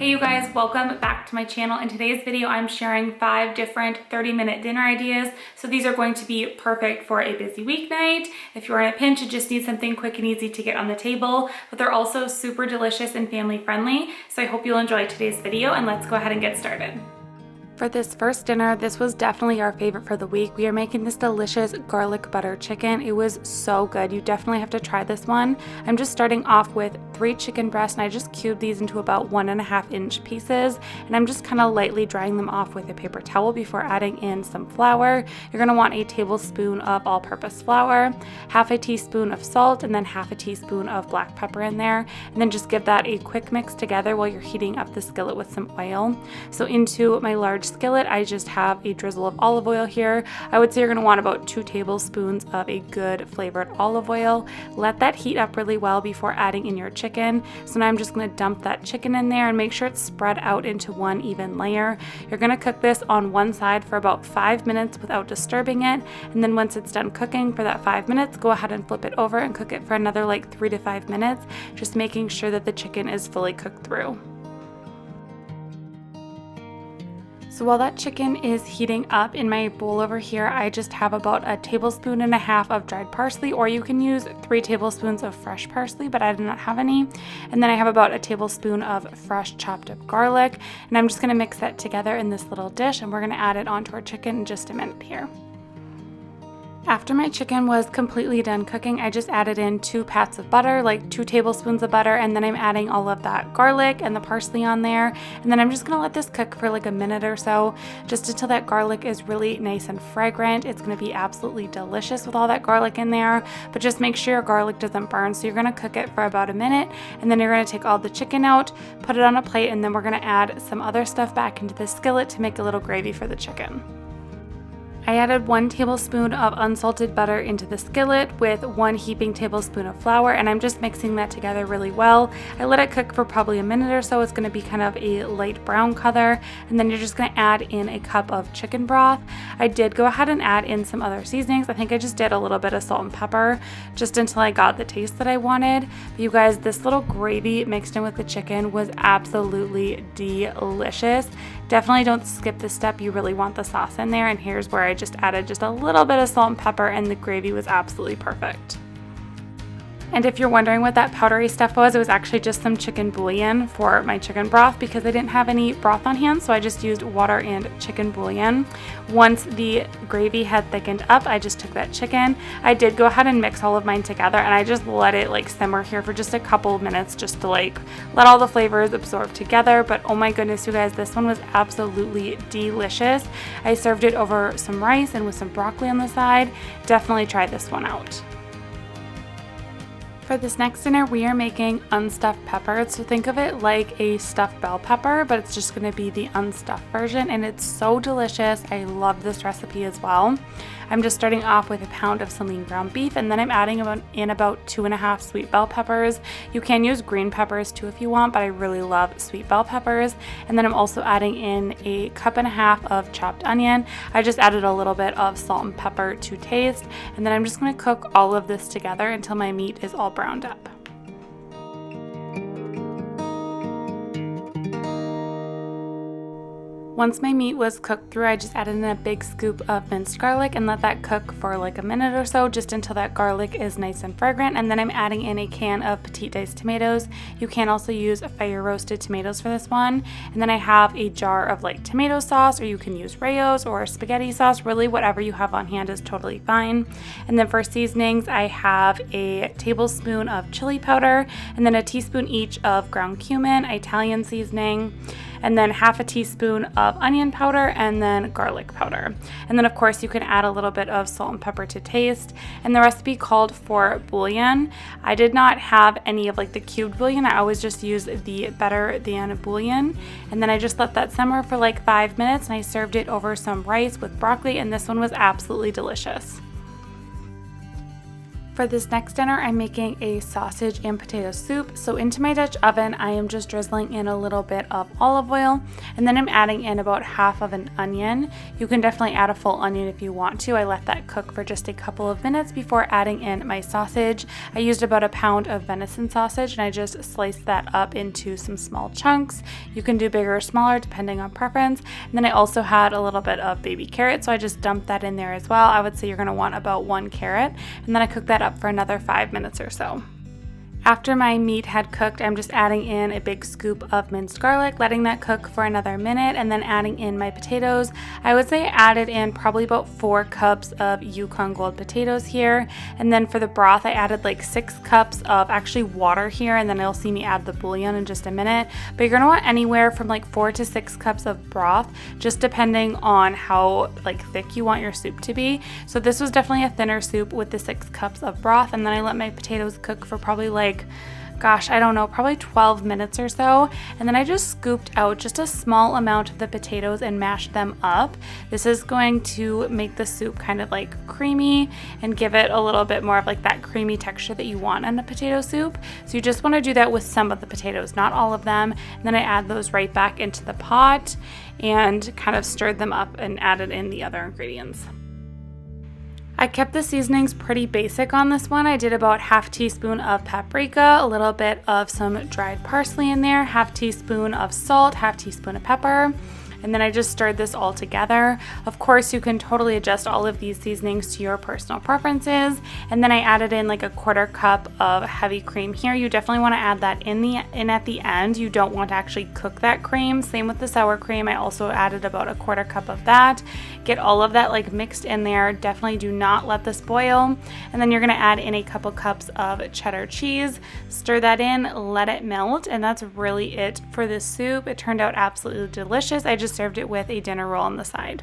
Hey you guys, welcome back to my channel. In today's video, I'm sharing 5 different 30-minute dinner ideas. So these are going to be perfect for a busy weeknight. If you're in a pinch and just need something quick and easy to get on the table, but they're also super delicious and family friendly. So I hope you'll enjoy today's video, and let's go ahead and get started. For this first dinner, this was definitely our favorite for the week. We are making this delicious garlic butter chicken. It was so good. You definitely have to try this one. I'm just starting off with 3 chicken breasts, and I just cubed these into about 1.5 inch pieces, and I'm just kind of lightly drying them off with a paper towel before adding in some flour. You're going to want a tablespoon of all-purpose flour, half a teaspoon of salt, and then half a teaspoon of black pepper in there, and then just give that a quick mix together while you're heating up the skillet with some oil. So into my large skillet, I just have a drizzle of olive oil here. I would say you're going to want about 2 tablespoons of a good flavored olive oil. Let that heat up really well before adding in your chicken. So now I'm just going to dump that chicken in there and make sure it's spread out into one even layer. You're going to cook this on one side for about 5 minutes without disturbing it, and then once it's done cooking for that 5 minutes, go ahead and flip it over and cook it for another like 3 to 5 minutes, just making sure that the chicken is fully cooked through. So while that chicken is heating up, in my bowl over here, I just have about 1.5 tablespoons of dried parsley, or you can use 3 tablespoons of fresh parsley, but I do not have any. And then I have about 1 tablespoon of fresh chopped up garlic, and I'm just going to mix that together in this little dish, and we're going to add it onto our chicken in just a minute here. After my chicken was completely done cooking, I just added in 2 pats of butter, like 2 tablespoons of butter, and then I'm adding all of that garlic and the parsley on there. And then I'm just gonna let this cook for like a minute or so, just until that garlic is really nice and fragrant. It's gonna be absolutely delicious with all that garlic in there, but just make sure your garlic doesn't burn. So you're gonna cook it for about a minute, and then you're gonna take all the chicken out, put it on a plate, and then we're gonna add some other stuff back into the skillet to make a little gravy for the chicken. I added 1 tablespoon of unsalted butter into the skillet with 1 heaping tablespoon of flour, and I'm just mixing that together really well. I let it cook for probably a minute or so. It's going to be kind of a light brown color, and then you're just going to add in a cup of chicken broth. I did go ahead and add in some other seasonings. I think I just did a little bit of salt and pepper just until I got the taste that I wanted. But you guys, this little gravy mixed in with the chicken was absolutely delicious. Definitely don't skip this step. You really want the sauce in there, and here's where I just added just a little bit of salt and pepper, and the gravy was absolutely perfect. And if you're wondering what that powdery stuff was, it was actually just some chicken bouillon for my chicken broth because I didn't have any broth on hand, so I just used water and chicken bouillon. Once the gravy had thickened up, I just took that chicken. I did go ahead and mix all of mine together, and I just let it like simmer here for just a couple of minutes just to like let all the flavors absorb together. But oh my goodness, you guys, this one was absolutely delicious. I served it over some rice and with some broccoli on the side. Definitely try this one out. For this next dinner, we are making unstuffed peppers. So think of it like a stuffed bell pepper, but it's just going to be the unstuffed version, and it's so delicious. I love this recipe as well. I'm just starting off with 1 pound of saline ground beef, and then I'm adding in about 2.5 sweet bell peppers. You can use green peppers too if you want, but I really love sweet bell peppers. And then I'm also adding in 1.5 cups of chopped onion. I just added a little bit of salt and pepper to taste, and then I'm just going to cook all of this together until my meat is all browned up. Once my meat was cooked through, I just added in a big scoop of minced garlic and let that cook for like a minute or so, just until that garlic is nice and fragrant. And then I'm adding in a can of petite diced tomatoes. You can also use fire roasted tomatoes for this one. And then I have a jar of like tomato sauce, or you can use Rayo's or spaghetti sauce. Really, whatever you have on hand is totally fine. And then for seasonings, I have a tablespoon of chili powder, and then a teaspoon each of ground cumin, Italian seasoning, and then half a teaspoon of onion powder, and then garlic powder. And then of course you can add a little bit of salt and pepper to taste. And the recipe called for bouillon. I did not have any of like the cubed bouillon. I always just use the better than bouillon. And then I just let that simmer for like 5 minutes, and I served it over some rice with broccoli, and this one was absolutely delicious. For this next dinner, I'm making a sausage and potato soup. So into my Dutch oven, I am just drizzling in a little bit of olive oil, and then I'm adding in about half of an onion. You can definitely add a full onion if you want to. I let that cook for just a couple of minutes before adding in my sausage. I used about a pound of venison sausage, and I just sliced that up into some small chunks. You can do bigger or smaller depending on preference. And then I also had a little bit of baby carrot, so I just dumped that in there as well. I would say you're gonna want about 1 carrot, and then I cooked that up for another 5 minutes or so. After my meat had cooked, I'm just adding in a big scoop of minced garlic, letting that cook for another minute, and then adding in my potatoes. I would say I added in probably about 4 cups of Yukon Gold potatoes here. And then for the broth, I added like 6 cups of actually water here, and then you'll see me add the bouillon in just a minute. But you're gonna want anywhere from like 4 to 6 cups of broth, just depending on how like thick you want your soup to be. So this was definitely a thinner soup with the 6 cups of broth, and then I let my potatoes cook for probably like, gosh, I don't know, probably 12 minutes or so. And then I just scooped out just a small amount of the potatoes and mashed them up. This is going to make the soup kind of like creamy and give it a little bit more of like that creamy texture that you want in a potato soup. So you just want to do that with some of the potatoes, not all of them. And then I add those right back into the pot and kind of stirred them up and added in the other ingredients. I kept the seasonings pretty basic on this one. I did about half teaspoon of paprika, a little bit of some dried parsley in there, half teaspoon of salt, half teaspoon of pepper. And then I just stirred this all together. Of course, you can totally adjust all of these seasonings to your personal preferences. And then I added in like a 1/4 cup of heavy cream here. You definitely want to add that in at the end. You don't want to actually cook that cream. Same with the sour cream. I also added about a 1/4 cup of that. Get all of that like mixed in there. Definitely do not let this boil. And then you're going to add in a couple cups of cheddar cheese. Stir that in, let it melt, and that's really it for this soup. It turned out absolutely delicious. I just served it with a dinner roll on the side.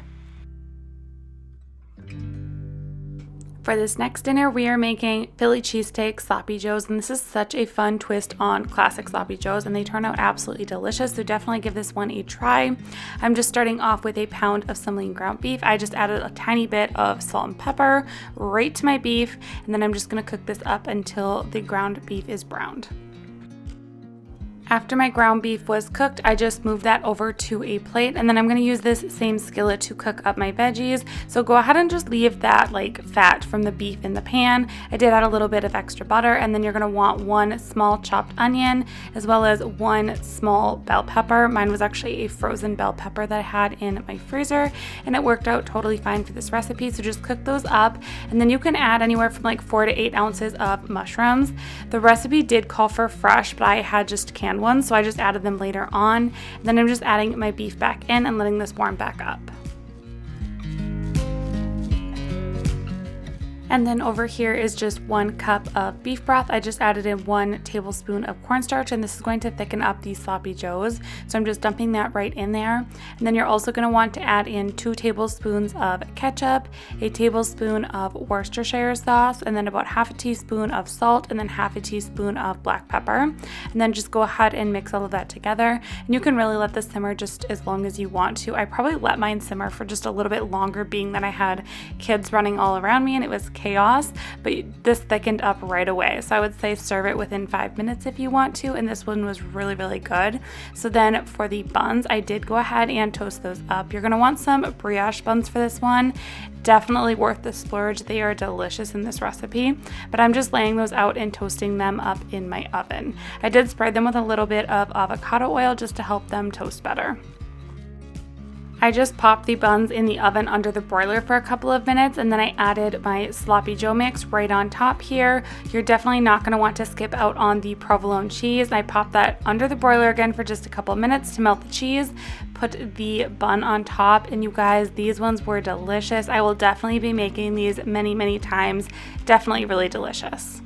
For this next dinner, we are making Philly cheesesteak sloppy joes, and this is such a fun twist on classic sloppy joes, and they turn out absolutely delicious, so definitely give this one a try. I'm just starting off with a pound of some lean ground beef. I just added a tiny bit of salt and pepper right to my beef, and then I'm just going to cook this up until the ground beef is browned. After my ground beef was cooked, I just moved that over to a plate, and then I'm going to use this same skillet to cook up my veggies. So go ahead and just leave that like fat from the beef in the pan. I did add a little bit of extra butter, and then you're going to want 1 small chopped onion as well as 1 small bell pepper. Mine was actually a frozen bell pepper that I had in my freezer, and it worked out totally fine for this recipe. So just cook those up, and then you can add anywhere from like 4 to 8 ounces of mushrooms. The recipe did call for fresh, but I had just canned ones, so I just added them later on. And then I'm just adding my beef back in and letting this warm back up. And then over here is just 1 cup of beef broth. I just added in 1 tablespoon of cornstarch, and this is going to thicken up these sloppy joes. So I'm just dumping that right in there. And then you're also going to want to add in 2 tablespoons of ketchup, a tablespoon of Worcestershire sauce, and then about half a teaspoon of salt, and then half a teaspoon of black pepper. And then just go ahead and mix all of that together. And you can really let this simmer just as long as you want to. I probably let mine simmer for just a little bit longer, being that I had kids running all around me and it was chaos, but this thickened up right away. So I would say serve it within 5 minutes if you want to, and this one was really, really good. So then for the buns, I did go ahead and toast those up. You're going to want some brioche buns for this one. Definitely worth the splurge. They are delicious in this recipe, but I'm just laying those out and toasting them up in my oven. I did spread them with a little bit of avocado oil just to help them toast better. I just popped the buns in the oven under the broiler for a couple of minutes, and then I added my sloppy joe mix right on top here. You're definitely not going to want to skip out on the provolone cheese. I popped that under the broiler again for just a couple of minutes to melt the cheese, put the bun on top, and you guys, these ones were delicious. I will definitely be making these many, many times. Definitely really delicious.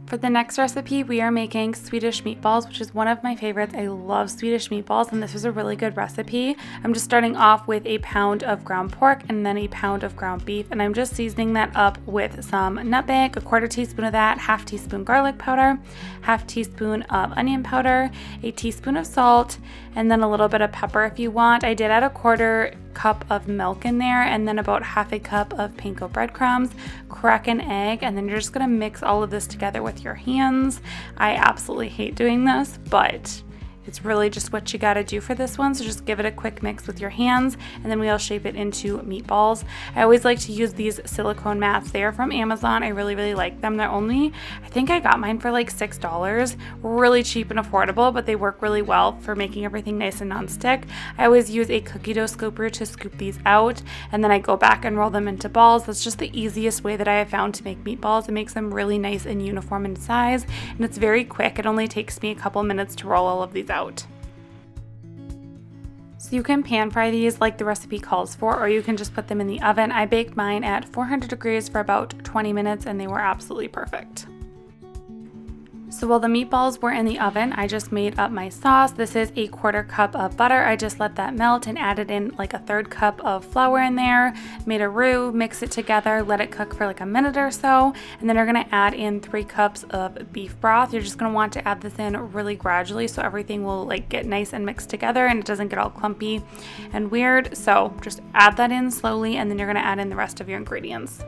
For the next recipe, we are making Swedish meatballs, which is one of my favorites. I love Swedish meatballs, and this is a really good recipe. I'm just starting off with a pound of ground pork and then a pound of ground beef, and I'm just seasoning that up with some nutmeg, a 1/4 teaspoon of that, half teaspoon garlic powder, half teaspoon of onion powder, a teaspoon of salt, and then a little bit of pepper if you want. I did add a 1/4 cup of milk in there, and then about half a cup of panko breadcrumbs, crack an egg, and then you're just gonna mix all of this together with your hands. I absolutely hate doing this, but it's really just what you gotta do for this one, so just give it a quick mix with your hands, and then we'll shape it into meatballs. I always like to use these silicone mats. They are from Amazon. I really like them. They're only, I think I got mine for like $6. Really cheap and affordable, but they work really well for making everything nice and non-stick. I always use a cookie dough scooper to scoop these out, and then I go back and roll them into balls. That's just the easiest way that I have found to make meatballs. It makes them really nice and uniform in size, and it's very quick. It only takes me a couple minutes to roll all of these out. So you can pan fry these like the recipe calls for, or you can just put them in the oven. I baked mine at 400 degrees for about 20 minutes and they were absolutely perfect. So while the meatballs were in the oven, I just made up my sauce. This is a 1/4 cup of butter. I just let that melt and added in like a 1/3 cup of flour in there, made a roux, mix it together, let it cook for like a minute or so, and then you're gonna add in 3 cups of beef broth. You're just gonna want to add this in really gradually so everything will like get nice and mixed together and it doesn't get all clumpy and weird. So just add that in slowly, and then you're gonna add in the rest of your ingredients.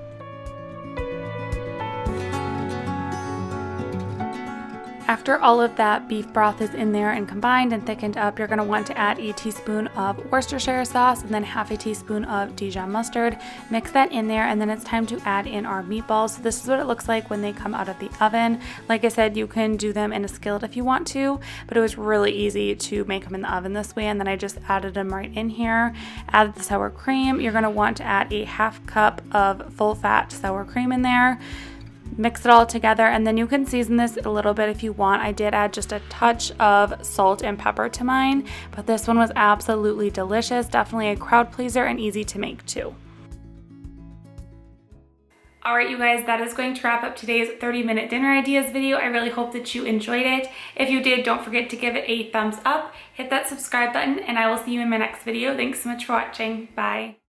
After all of that beef broth is in there and combined and thickened up, you're going to want to add a teaspoon of Worcestershire sauce and then half a teaspoon of Dijon mustard. Mix that in there, and then it's time to add in our meatballs. So this is what it looks like when they come out of the oven. Like I said, you can do them in a skillet if you want to, but it was really easy to make them in the oven this way, and then I just added them right in here. Added the sour cream. You're going to want to add a half cup of full fat sour cream in there. Mix it all together, and then you can season this a little bit if you want. I did add just a touch of salt and pepper to mine, but this one was absolutely delicious. Definitely a crowd pleaser and easy to make too. All right, you guys, that is going to wrap up today's 30-minute dinner ideas video. I really hope that you enjoyed it. If you did, don't forget to give it a thumbs up, hit that subscribe button, and I will see you in my next video. Thanks so much for watching. Bye.